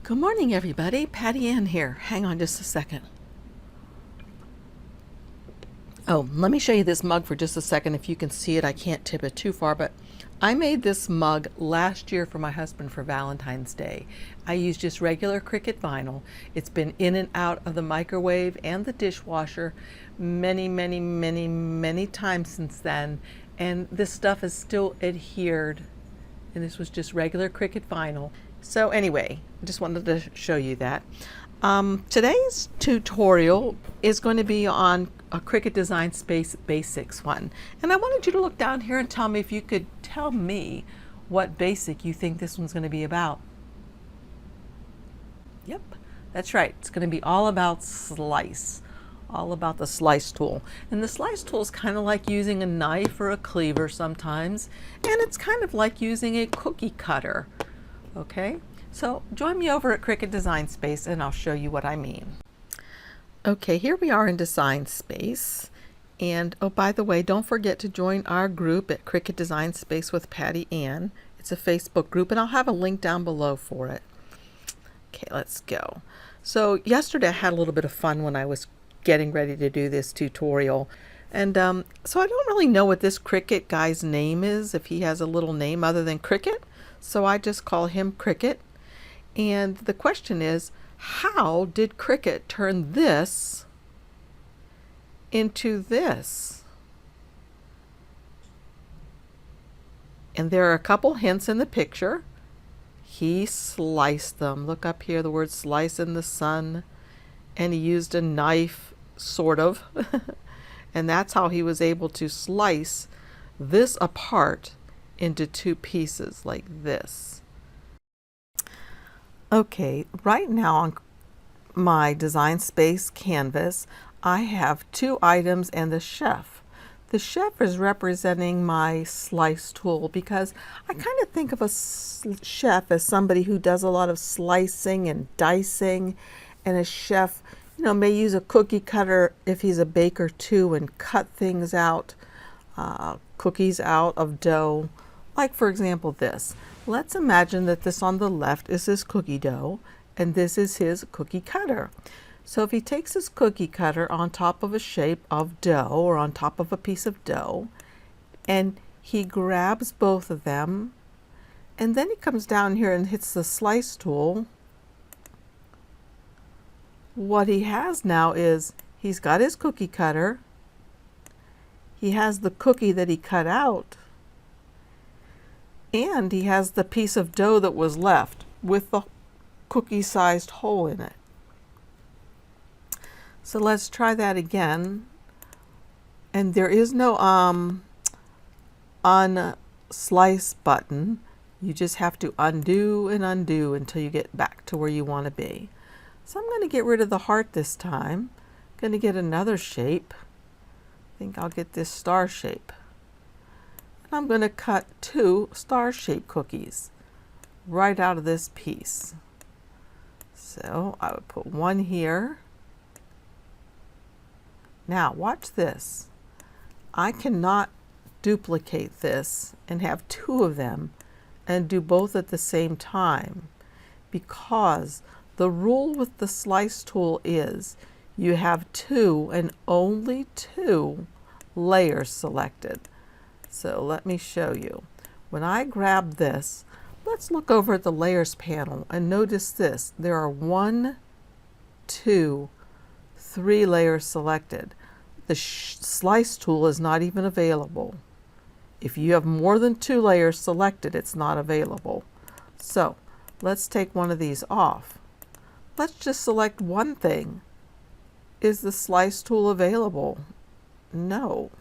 Good morning, everybody. Patty Ann here. Hang on just a second. Oh, let me show you this mug for just a second. If you can see it, I can't tip it too far, but I made this mug last year for my husband for Valentine's Day. I used just regular Cricut vinyl. It's been in and out of the microwave and the dishwasher many times since then, and this stuff is still adhered. And this was just regular Cricut vinyl. So anyway, I just wanted to show you that. Today's tutorial is going to be on a Cricut Design Space Basics one. And I wanted you to look down here and tell me if you could tell me what basic you think this one's going to be about. Yep, that's right. It's going to be all about slice. All about the slice tool. And the slice tool is kind of like using a knife or a cleaver sometimes. And it's kind of like using a cookie cutter. Okay, so join me over at Cricut Design Space and I'll show you what I mean. Okay, here we are in Design Space. And oh, by the way, don't forget to join our group at Cricut Design Space with Patty Ann. It's a Facebook group and I'll have a link down below for it. Okay, let's go. So yesterday I had a little bit of fun when I was getting ready to do this tutorial. And so I don't really know what this Cricut guy's name is, if he has a little name other than Cricut. So I just call him Cricut. And the question is, how did Cricut turn this into this? And there are a couple hints in the picture. He sliced them. Look up here, the word slice in the sun. And he used a knife, sort of. And that's how he was able to slice this apart into two pieces like this. Okay, right now on my Design Space canvas, I have two items and the chef. The chef is representing my slice tool because I kind of think of a chef as somebody who does a lot of slicing and dicing, and a chef, you know, may use a cookie cutter if he's a baker too and cut things out, cookies out of dough. Like for example this. Let's imagine that this on the left is his cookie dough and this is his cookie cutter. So if he takes his cookie cutter on top of a shape of dough or on top of a piece of dough and he grabs both of them and then he comes down here and hits the slice tool, what he has now is he's got his cookie cutter, he has the cookie that he cut out, and he has the piece of dough that was left with the cookie-sized hole in it. So let's try that again. And there is no unslice button. You just have to undo and undo until you get back to where you want to be. So I'm going to get rid of the heart this time. I'm going to get another shape. I think I'll get this star shape. And I'm going to cut two star-shaped cookies right out of this piece. So I would put one here. Now watch this. I cannot duplicate this and have two of them and do both at the same time because the rule with the slice tool is you have two and only two layers selected. So let me show you. When I grab this, let's look over at the layers panel and notice this. There are 1, 2, 3 layers selected. The slice tool is not even available. If you have more than 2 layers selected, it's not available. So let's take one of these off. Let's just select one thing. Is the slice tool available? No.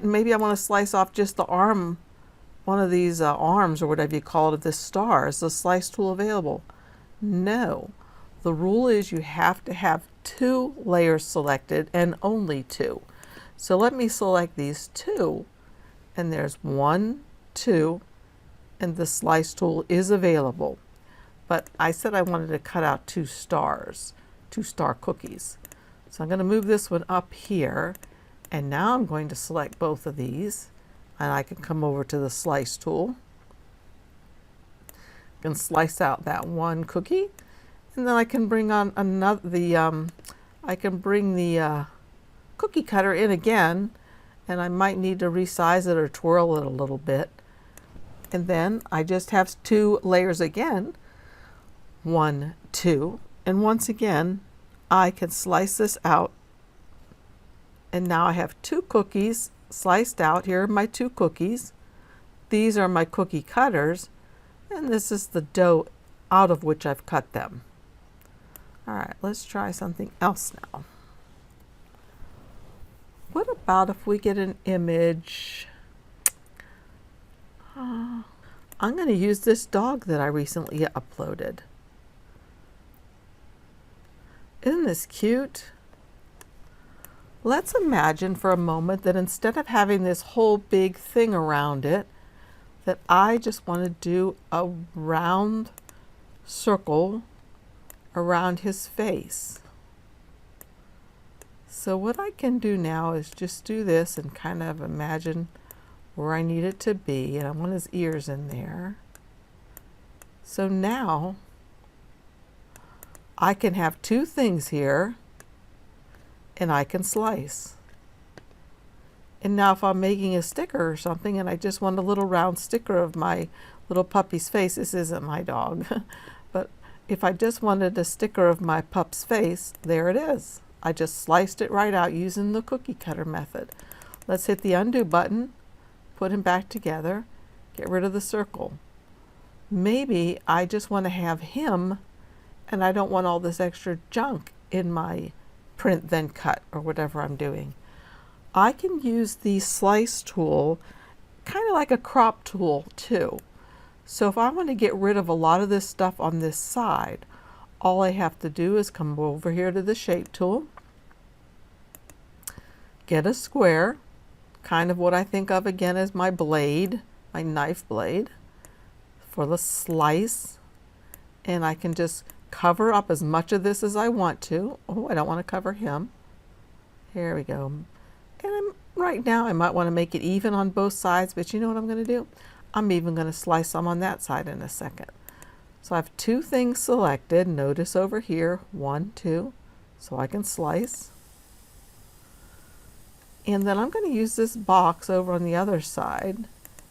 Maybe I want to slice off just the arm, one of these arms or whatever you call it of this star. Is the slice tool available? No. The rule is you have to have 2 layers selected and only 2. So let me select these 2 and there's 1, 2, and the slice tool is available. But I said I wanted to cut out 2 stars, 2 star cookies. So I'm going to move this one up here, and now I'm going to select both of these, and I can come over to the slice tool, And slice out that one cookie, and then I can bring on another I can bring the cookie cutter in again, and I might need to resize it or twirl it a little bit. And then I just have 2 layers again, 1, 2, and once again I can slice this out, and now I have 2 cookies sliced out. Here are my 2 cookies. These are my cookie cutters, and this is the dough out of which I've cut them. All right, let's try something else now. What about if we get an image? I'm going to use this dog that I recently uploaded. Isn't this cute? Let's imagine for a moment that instead of having this whole big thing around it, that I just want to do a round circle around his face. So what I can do now is just do this and kind of imagine where I need it to be, and I want his ears in there. So now I can have 2 things here, and I can slice. And now if I'm making a sticker or something and I just want a little round sticker of my little puppy's face, this isn't my dog, but if I just wanted a sticker of my pup's face, there it is. I just sliced it right out using the cookie cutter method. Let's hit the undo button, put him back together, get rid of the circle. Maybe I just want to have him and I don't want all this extra junk in my print then cut or whatever I'm doing. I can use the slice tool kind of like a crop tool too. So if I want to get rid of a lot of this stuff on this side, all I have to do is come over here to the shape tool, get a square, kind of what I think of again as my blade, my knife blade for the slice, and I can just cover up as much of this as I want to. Oh, I don't want to cover him. Here we go. And right now I might want to make it even on both sides, but you know what I'm going to do? I'm even going to slice some on that side in a second. So I have 2 things selected. Notice over here, 1, 2, so I can slice. And then I'm going to use this box over on the other side,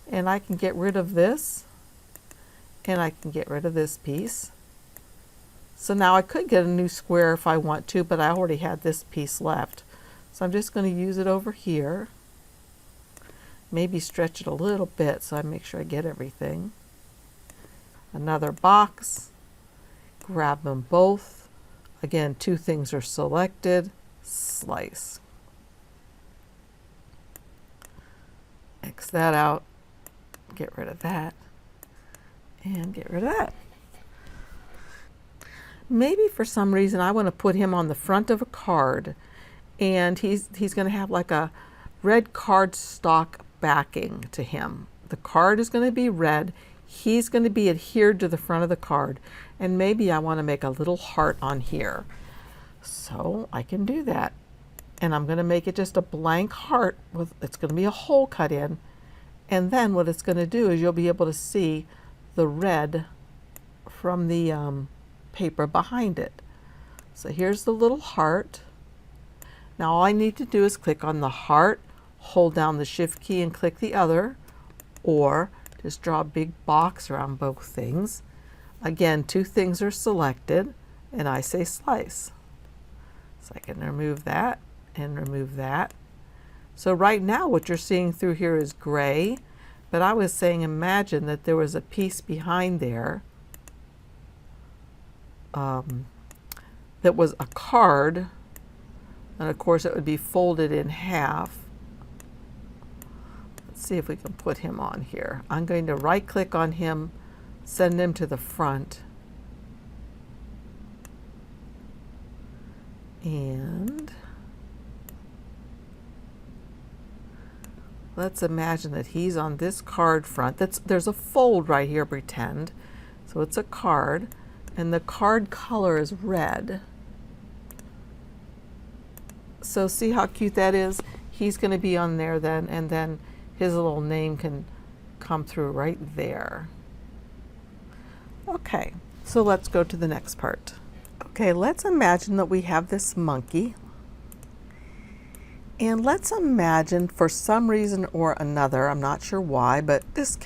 and I can get rid of this, and I can get rid of this piece. So now I could get a new square if I want to, but I already had this piece left. So I'm just going to use it over here. Maybe stretch it a little bit so I make sure I get everything. Another box. Grab them both. Again, 2 things are selected. Slice. X that out. Get rid of that. And get rid of that. Maybe for some reason I want to put him on the front of a card, and he's going to have like a red cardstock backing to him. The card is going to be red. He's going to be adhered to the front of the card, and maybe I want to make a little heart on here. So I can do that, and I'm going to make it just a blank heart with, it's going to be a hole cut in, and then what it's going to do is you'll be able to see the red from the paper behind it. So here's the little heart. Now all I need to do is click on the heart, hold down the shift key and click the other, or just draw a big box around both things. Again, 2 things are selected, and I say slice. So I can remove that and remove that. So right now what you're seeing through here is gray, but I was saying imagine that there was a piece behind there that was a card, and of course it would be folded in half. Let's see if we can put him on here. I'm going to right click on him, send him to the front, and let's imagine that he's on this card front. There's a fold right here, pretend. So it's a card, and the card color is red. So see how cute that is? He's going to be on there then, and then his little name can come through right there. Okay, so let's go to the next part. Okay, let's imagine that we have this monkey. And let's imagine for some reason or another, I'm not sure why, but this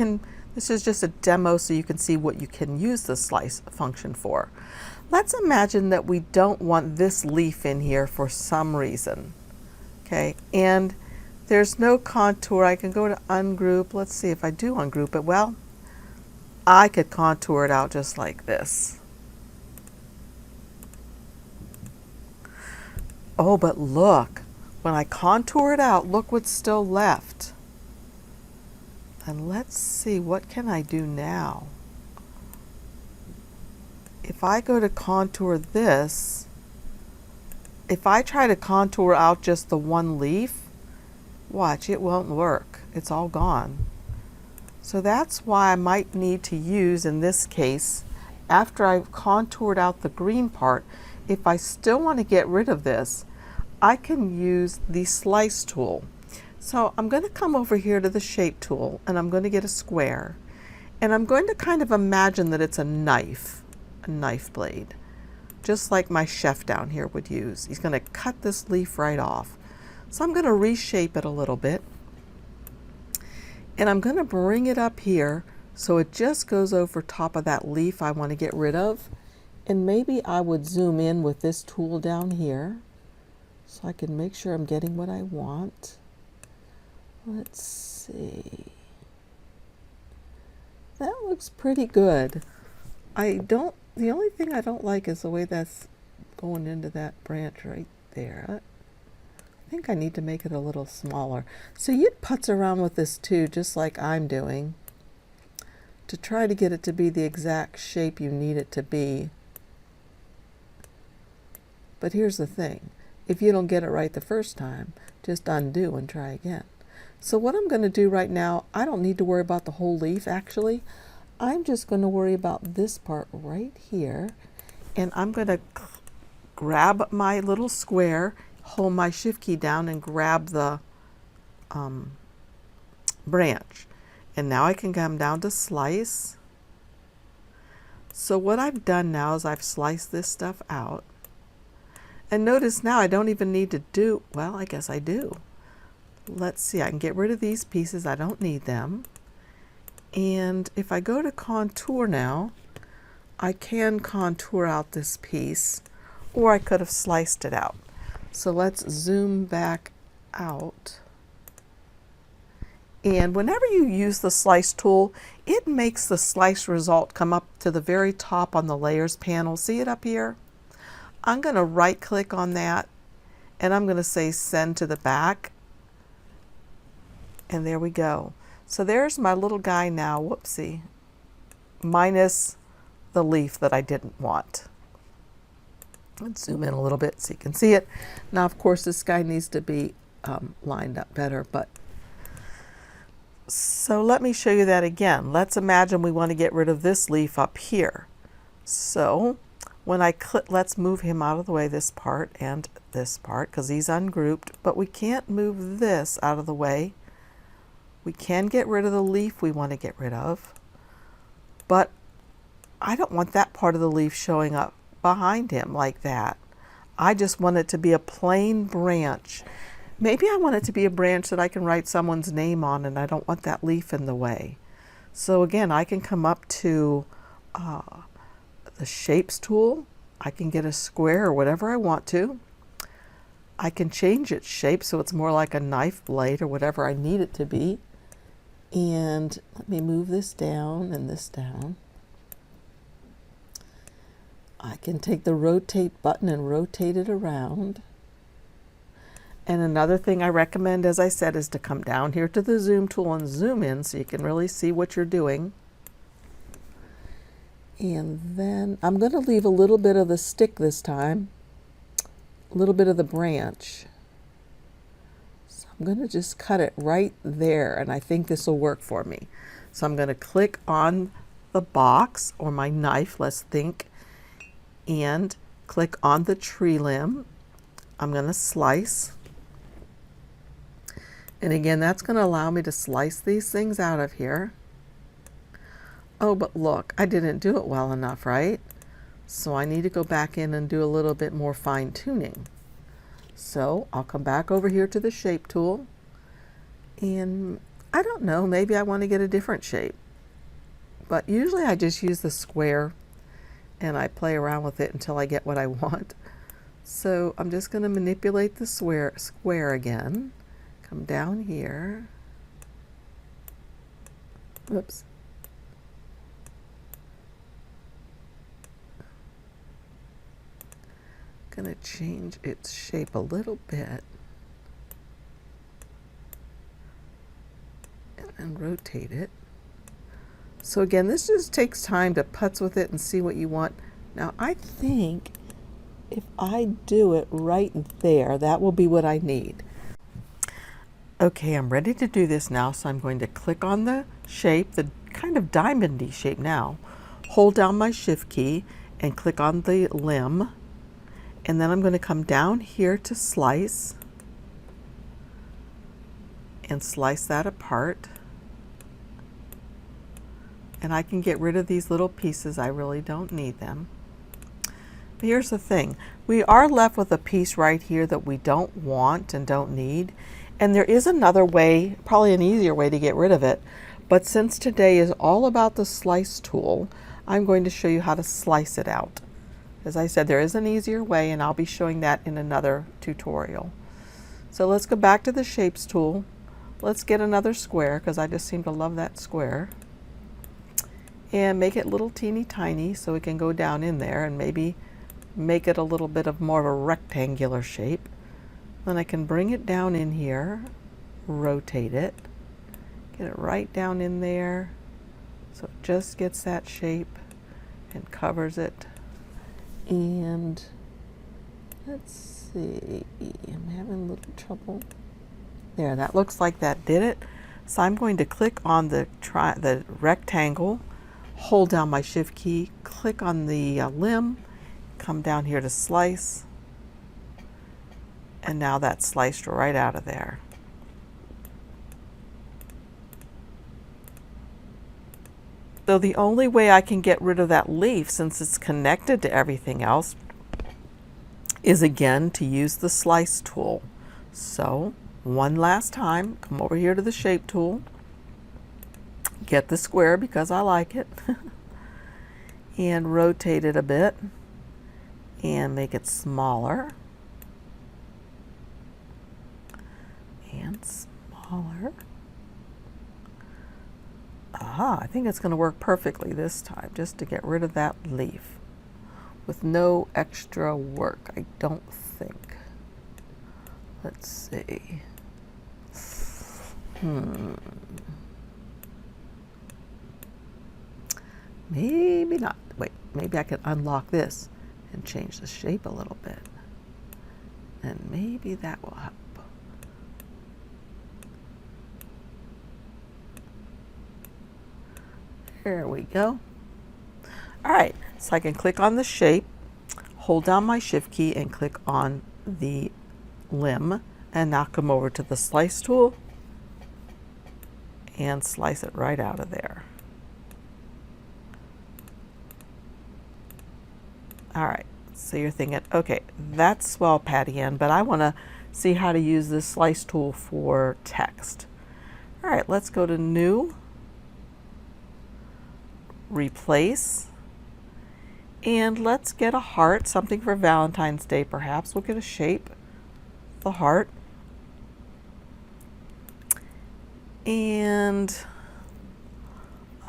is just a demo so you can see what you can use the slice function for. Let's imagine that we don't want this leaf in here for some reason. Okay, and there's no contour. I can go to ungroup. Let's see if I do ungroup it. Well, I could contour it out just like this. Oh, but look, when I contour it out, look what's still left. And let's see, what can I do now? If I go to contour this, if I try to contour out just the one leaf, watch, it won't work. It's all gone. So that's why I might need to use, in this case, after I've contoured out the green part, if I still want to get rid of this, I can use the slice tool. So I'm going to come over here to the shape tool and I'm going to get a square. And I'm going to kind of imagine that it's a knife blade, just like my chef down here would use. He's going to cut this leaf right off. So I'm going to reshape it a little bit. And I'm going to bring it up here so it just goes over top of that leaf I want to get rid of. And maybe I would zoom in with this tool down here so I can make sure I'm getting what I want. Let's see. That looks pretty good. The only thing I don't like is the way that's going into that branch right there. I think I need to make it a little smaller. So you'd putz around with this too, just like I'm doing, to try to get it to be the exact shape you need it to be. But here's the thing. If you don't get it right the first time, just undo and try again. So what I'm going to do right now, I don't need to worry about the whole leaf actually. I'm just going to worry about this part right here. And I'm going to grab my little square, hold my shift key down and grab the branch. And now I can come down to slice. So what I've done now is I've sliced this stuff out. And notice now I don't even need to do, well, I guess I do. Let's see, I can get rid of these pieces. I don't need them. And if I go to contour now, I can contour out this piece, or I could have sliced it out. So let's zoom back out. And whenever you use the slice tool, it makes the slice result come up to the very top on the layers panel. See it up here? I'm going to right click on that and I'm going to say send to the back. And there we go. So there's my little guy now, whoopsie, minus the leaf that I didn't want. Let's zoom in a little bit so you can see it. Now, of course, this guy needs to be lined up better, but so let me show you that again. Let's imagine we want to get rid of this leaf up here. So when I click, let's move him out of the way, this part and this part, because he's ungrouped, but we can't move this out of the way. We can get rid of the leaf we want to get rid of, but I don't want that part of the leaf showing up behind him like that. I just want it to be a plain branch. Maybe I want it to be a branch that I can write someone's name on and I don't want that leaf in the way. So again, I can come up to the shapes tool. I can get a square or whatever I want to. I can change its shape so it's more like a knife blade or whatever I need it to be. And let me move this down and this down. I can take the rotate button and rotate it around. And another thing I recommend, as I said, is to come down here to the zoom tool and zoom in so you can really see what you're doing. And then I'm going to leave a little bit of the stick this time, a little bit of the branch. So I'm going to just cut it right there, and I think this will work for me. So I'm going to click on the box or my knife, let's think, and click on the tree limb. I'm going to slice. And again, that's going to allow me to slice these things out of here. Oh, but look, I didn't do it well enough, right? So I need to go back in and do a little bit more fine tuning. So I'll come back over here to the shape tool, and I don't know, maybe I want to get a different shape. But usually I just use the square and I play around with it until I get what I want. So I'm just going to manipulate the square again. Come down here. Whoops. Going to change its shape a little bit. And then rotate it. So again, this just takes time to putz with it and see what you want. Now I think if I do it right there, that will be what I need. Okay, I'm ready to do this now, so I'm going to click on the shape, the kind of diamondy shape now, hold down my shift key and click on the limb, and then I'm going to come down here to slice and slice that apart. And I can get rid of these little pieces, I really don't need them. But here's the thing, we are left with a piece right here that we don't want and don't need. And there is another way, probably an easier way to get rid of it. But since today is all about the slice tool, I'm going to show you how to slice it out. As I said, there is an easier way, and I'll be showing that in another tutorial. So let's go back to the shapes tool. Let's get another square, because I just seem to love that square. And make it little teeny tiny so it can go down in there, and maybe make it a little bit of more of a rectangular shape. Then I can bring it down in here, rotate it, get it right down in there so it just gets that shape and covers it. And let's see, I'm having a little trouble. There, that looks like that did it. So I'm going to click on the rectangle, hold down my shift key, click on the limb, come down here to slice, and now that's sliced right out of there. So the only way I can get rid of that leaf, since it's connected to everything else, is again to use the slice tool. So one last time, come over here to the shape tool, get the square because I like it, and rotate it a bit and make it smaller and smaller. Aha, I think it's going to work perfectly this time, just to get rid of that leaf with no extra work, I don't think. Let's see. Maybe not. Wait, maybe I can unlock this and change the shape a little bit. And maybe that will help. There we go. All right, so I can click on the shape, hold down my shift key and click on the limb, and now come over to the slice tool and slice it right out of there. All right, so you're thinking, okay, that's swell, Patty Ann, but I want to see how to use this slice tool for text. All right, let's go to New, Replace, and let's get a heart, something for Valentine's Day perhaps. We'll get a shape, the heart, and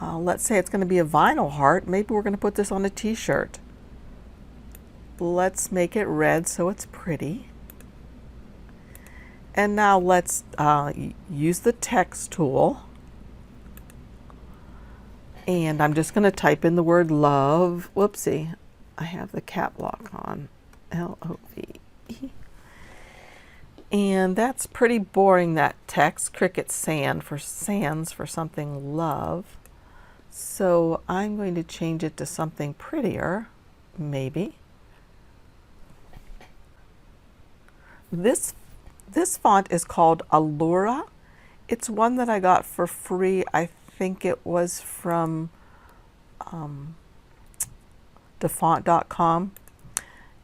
let's say it's going to be a vinyl heart. Maybe we're going to put this on a t-shirt. Let's make it red so it's pretty. And now let's use the text tool. And I'm just going to type in the word love. Whoopsie, I have the cap lock on. L-O-V-E. And that's pretty boring, that text. Cricut sands for something love. So I'm going to change it to something prettier, maybe. This font is called Allura. It's one that I got for free. I think it was from defont.com.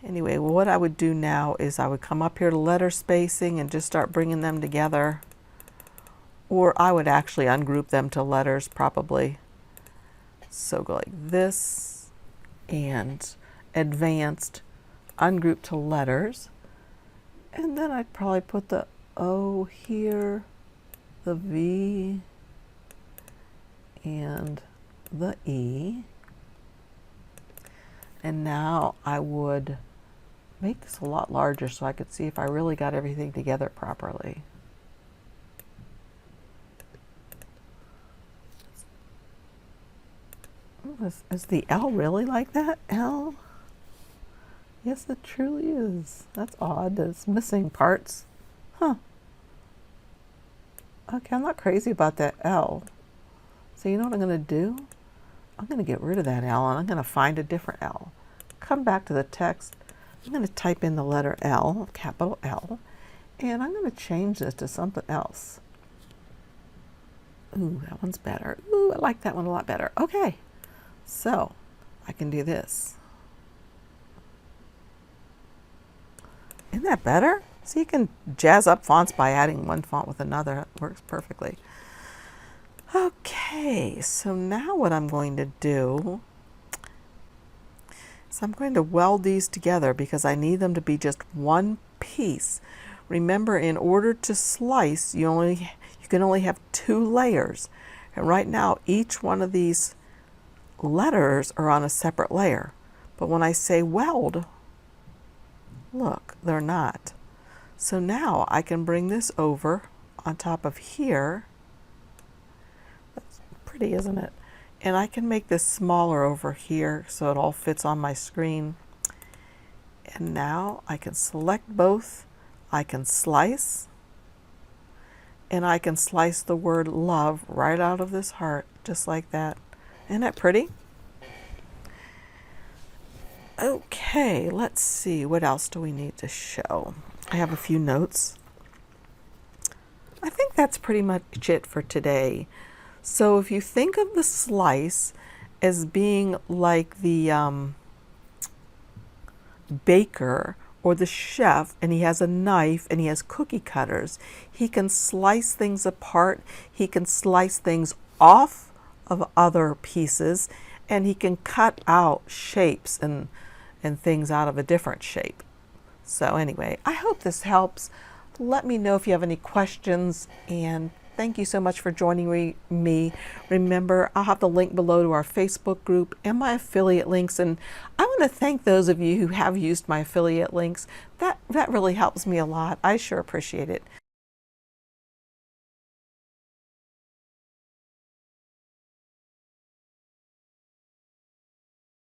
Anyway, what I would do now is I would come up here to letter spacing and just start bringing them together. Or I would actually ungroup them to letters probably. So go like this and advanced, ungroup to letters. And then I'd probably put the O here, the V, and the E. And now I would make this a lot larger so I could see if I really got everything together properly. Is the L really like that? L? Yes, it truly is. That's odd. It's missing parts. Huh. Okay, I'm not crazy about that L. So you know what I'm going to do? I'm going to get rid of that L and I'm going to find a different L. Come back to the text. I'm going to type in the letter L, capital L, and I'm going to change this to something else. Ooh, that one's better. Ooh, I like that one a lot better. Okay, so I can do this. Isn't that better? So you can jazz up fonts by adding one font with another. It works perfectly. Okay, so now what I'm going to do is I'm going to weld these together because I need them to be just one piece. Remember, in order to slice, you can only have 2 layers. And right now, each one of these letters are on a separate layer. But when I say weld, look, they're not. So now I can bring this over on top of here. That's pretty, isn't it? And I can make this smaller over here so it all fits on my screen. And now I can select both. I can slice. And I can slice the word love right out of this heart, just like that. Isn't that pretty? Okay, let's see. What else do we need to show? I have a few notes. I think that's pretty much it for today. So if you think of the slice as being like the baker or the chef, and he has a knife and he has cookie cutters, he can slice things apart, he can slice things off of other pieces, and he can cut out shapes and things out of a different shape. So anyway, I hope this helps. Let me know if you have any questions, and thank you so much for joining me. Remember, I'll have the link below to our Facebook group and my affiliate links, and I want to thank those of you who have used my affiliate links. That really helps me a lot. I sure appreciate it.